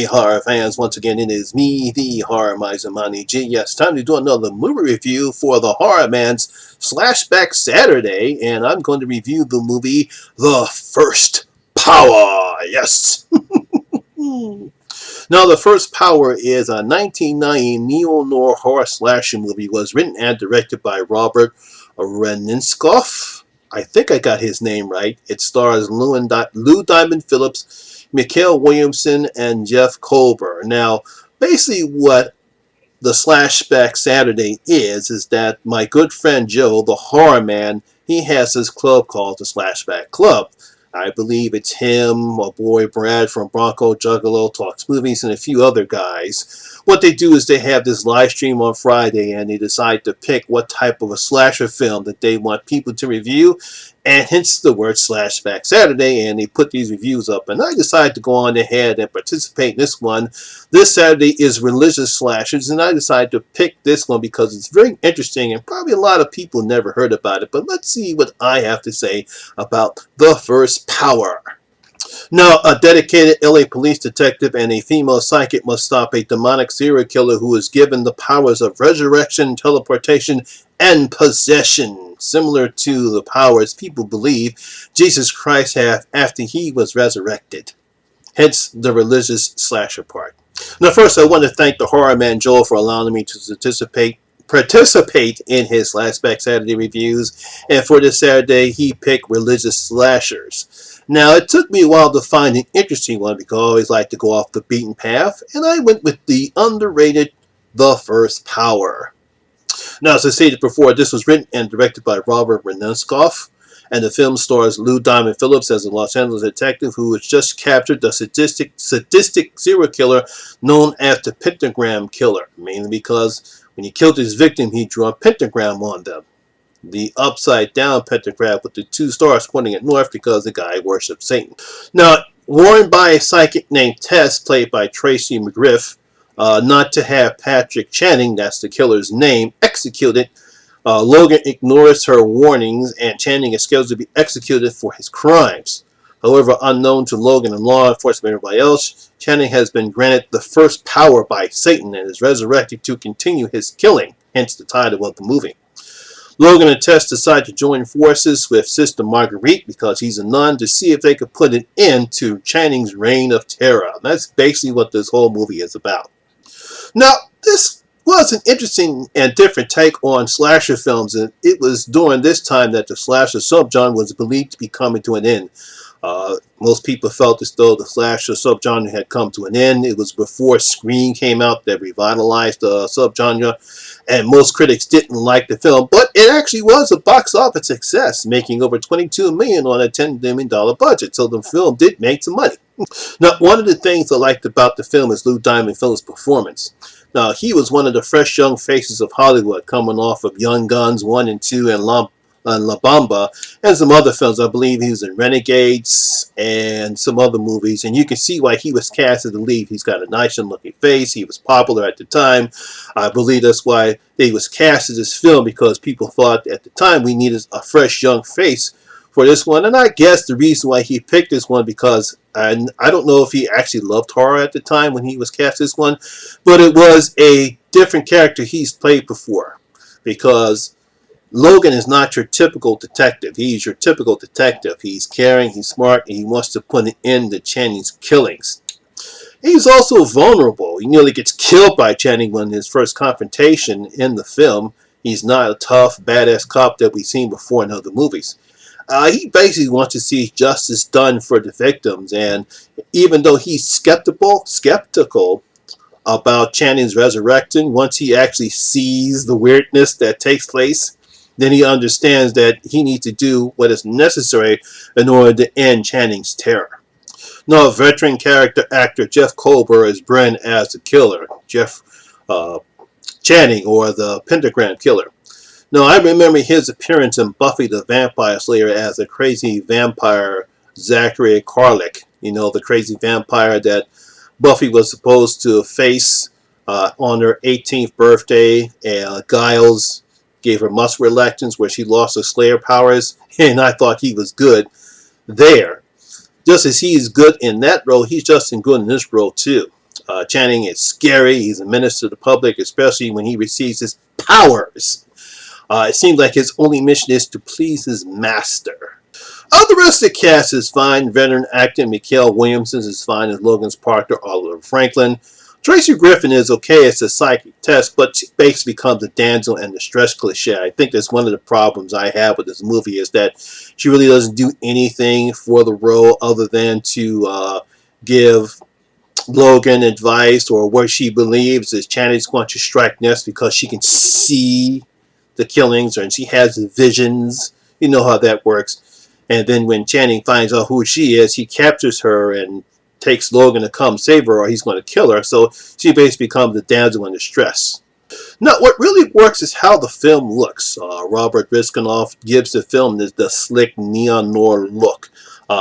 Hey horror fans, once again it is me, the Horror Miser Monty G. Yes, time to do another movie review for the HORRORman's Flashback Saturday, and I'm going to review the movie The First Power. Yes! Now, The First Power is a 1990 neo-noir horror slasher movie. It was written and directed by Robert Reninskoff. I think I got his name right. It stars Lou Diamond Phillips, Mikhail Williamson, and Jeff Colbert. Now, basically what the Slashback Saturday is that my good friend Joe, the horror man, he has his club called the Slashback Club. I believe it's him, my boy Brad from Bronco Juggalo Talks Movies, and a few other guys. What they do is they have this live stream on Friday, and they decide to pick what type of a slasher film that they want people to review, and hence the word Slashback Saturday, and they put these reviews up. And I decided to go on ahead and participate in this one. This Saturday is religious slashers, and I decided to pick this one because it's very interesting, and probably a lot of people never heard about it. But let's see what I have to say about The First Power. Now, a dedicated LA police detective and a female psychic must stop a demonic serial killer who is given the powers of resurrection, teleportation, and possession, similar to the powers people believe Jesus Christ had after he was resurrected. Hence, the religious slasher part. Now, first, I want to thank the horror man Joel for allowing me to participate in his Flashback Saturday reviews, and for this Saturday, he picked religious slashers. Now, it took me a while to find an interesting one because I always like to go off the beaten path, and I went with the underrated The First Power. Now, as I stated before, this was written and directed by Robert Reninskoff, and the film stars Lou Diamond Phillips as a Los Angeles detective who has just captured the sadistic serial killer known as the Pentagram Killer, mainly because when he killed his victim, he drew a pentagram on them. The upside-down pentagram with the two stars pointing at north because the guy worshipped Satan. Now, warned by a psychic named Tess, played by Tracy McGriff, not to have Patrick Channing, that's the killer's name, executed, Logan ignores her warnings, and Channing is scheduled to be executed for his crimes. However, unknown to Logan and law enforcement and everybody else, Channing has been granted the first power by Satan and is resurrected to continue his killing, hence the title of the movie. Logan and Tess decide to join forces with Sister Marguerite because he's a nun to see if they could put an end to Channing's reign of terror. And that's basically what this whole movie is about. Now, this was an interesting and different take on slasher films, and it was during this time that the slasher subgenre was believed to be coming to an end. Most people felt as though the slasher subgenre had come to an end. It was before Scream came out that revitalized the subgenre, and most critics didn't like the film, but it actually was a box office success, making over $22 million on a $10 million budget, so the film did make some money. Now, one of the things I liked about the film is Lou Diamond Phillips' performance. Now, he was one of the fresh young faces of Hollywood, coming off of Young Guns 1 and 2 and La Bamba, and some other films. I believe he was in Renegades and some other movies, and you can see why he was cast as the lead. He's got a nice looking face. He was popular at the time. I believe that's why he was cast as this film, because people thought at the time we needed a fresh young face for this one. And I guess the reason why he picked this one, because I don't know if he actually loved horror at the time when he was cast this one, but it was a different character he's played before, because Logan is not your typical detective. He's your typical detective. He's caring, he's smart, and he wants to put an end to Channing's killings. He's also vulnerable. He nearly gets killed by Channing when his first confrontation in the film. He's not a tough, badass cop that we've seen before in other movies. He basically wants to see justice done for the victims, and even though he's skeptical about Channing's resurrection, once he actually sees the weirdness that takes place, then he understands that he needs to do what is necessary in order to end Channing's terror. Now, veteran character actor Jeff Colbert is Bren as the killer, Jeff Channing, or the Pentagram Killer. Now, I remember his appearance in Buffy the Vampire Slayer as the crazy vampire Zachary Karlik. You know, the crazy vampire that Buffy was supposed to face on her 18th birthday. Giles gave her muscle relaxants where she lost her Slayer powers, and I thought he was good there. Just as he is good in that role, he's just as good in this role too. Channing is scary. He's a menace to the public, especially when he receives his powers. It seems like his only mission is to please his master. The rest of the cast is fine. Veteran actor Mikael Williamson is fine as Logan's partner, Oliver Franklin. Tracy Griffin is okay as a psychic test, but she basically becomes the damsel in distress cliche. I think that's one of the problems I have with this movie is that she really doesn't do anything for the role other than to give Logan advice or what she believes is Channing's going to strike next because she can see the killings and she has the visions. You know how that works. And then when Channing finds out who she is, he captures her and takes Logan to come save her or he's going to kill her. So she basically becomes the damsel in distress. Now, what really works is how the film looks. Robert Riskinoff gives the film the slick neon noir look,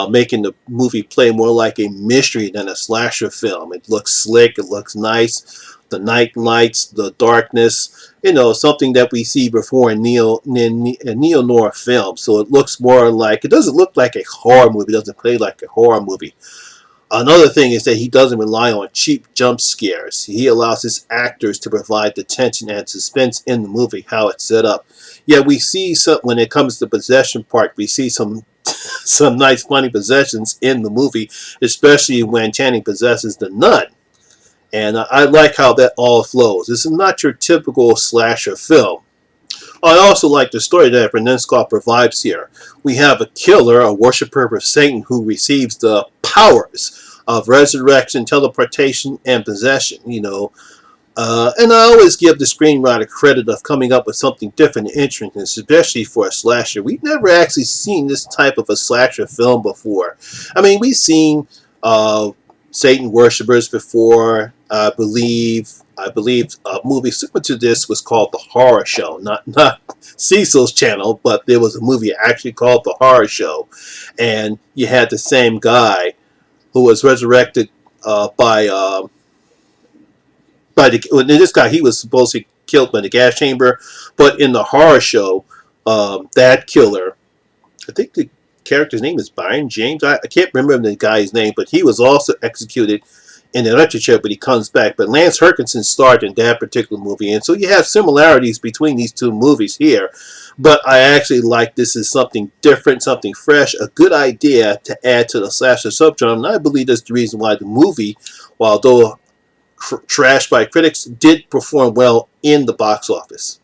making the movie play more like a mystery than a slasher film. It looks slick, it looks nice. The night lights, the darkness, you know, something that we see before in neo-noir films. So it looks more like, it doesn't look like a horror movie, it doesn't play like a horror movie. Another thing is that he doesn't rely on cheap jump scares. He allows his actors to provide the tension and suspense in the movie, how it's set up. Yeah, we see some, when it comes to the possession part, we see some nice funny possessions in the movie, especially when Channing possesses the nun. And I like how that all flows. This is not your typical slasher film. I also like the story that Renenskov provides here. We have a killer, a worshiper of Satan, who receives the powers of resurrection, teleportation, and possession, you know. And I always give the screenwriter credit of coming up with something different and interesting, especially for a slasher. We've never actually seen this type of a slasher film before. I mean, we've seen Satan worshippers before. I believe a movie similar to this was called The Horror Show. Not Cecil's channel, but there was a movie actually called The Horror Show. And you had the same guy who was resurrected this guy, he was supposed to be killed by the gas chamber. But in The Horror Show, that killer, I think the character's name is Byron James. I can't remember the guy's name, but he was also executed in the electric chair, but he comes back. But Lance Herkinson starred in that particular movie, and so you have similarities between these two movies here. But I actually like this as something different, something fresh, a good idea to add to the slasher subgenre, and I believe that's the reason why the movie, although trashed by critics, did perform well in the box office.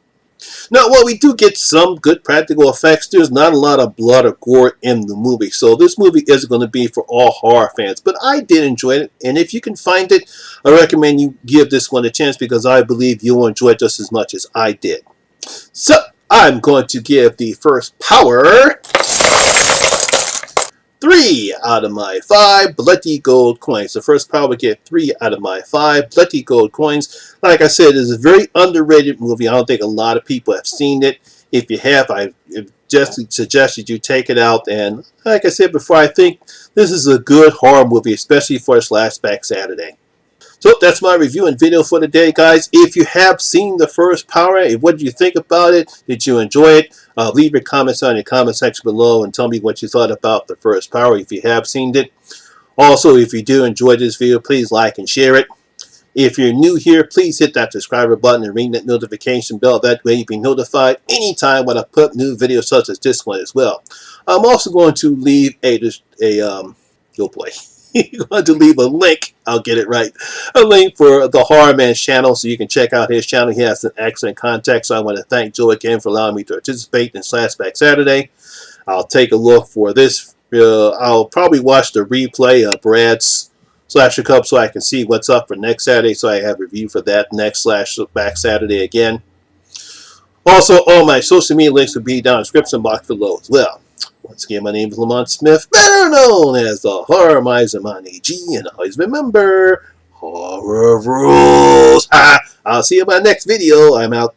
Now, while we do get some good practical effects, there's not a lot of blood or gore in the movie. So this movie isn't going to be for all horror fans. But I did enjoy it. And if you can find it, I recommend you give this one a chance because I believe you'll enjoy it just as much as I did. So, I'm going to give the first power 3 out of my 5 bloody gold coins. The first power would get 3 out of my 5 bloody gold coins. Like I said, it's a very underrated movie. I don't think a lot of people have seen it. If you have, I just suggested you take it out. And like I said before, I think this is a good horror movie, especially for its last back Saturday. So that's my review and video for today, guys. If you have seen the first power, what did you think about it? Did you enjoy it? Leave your comments on the comment section below and tell me what you thought about the first power if you have seen it. Also, if you do enjoy this video, please like and share it. If you're new here, please hit that subscriber button and ring that notification bell. That way you'll be notified anytime when I put new videos such as this one as well. I'm also going to leave oh boy. You're going to leave a link, I'll get it right, a link for the HORRORman channel so you can check out his channel. He has an excellent content, so I want to thank Joe again for allowing me to participate in Slashback Saturday. I'll take a look for this. I'll probably watch the replay of Brad's Slasher Cup so I can see what's up for next Saturday, so I have a review for that next Slashback Saturday again. Also, all my social media links will be down in the description box below as well. Once again, my name is Lamont Smith, better known as the Horror Miser Monty G, and always remember, horror rules. I'll see you in my next video. I'm out.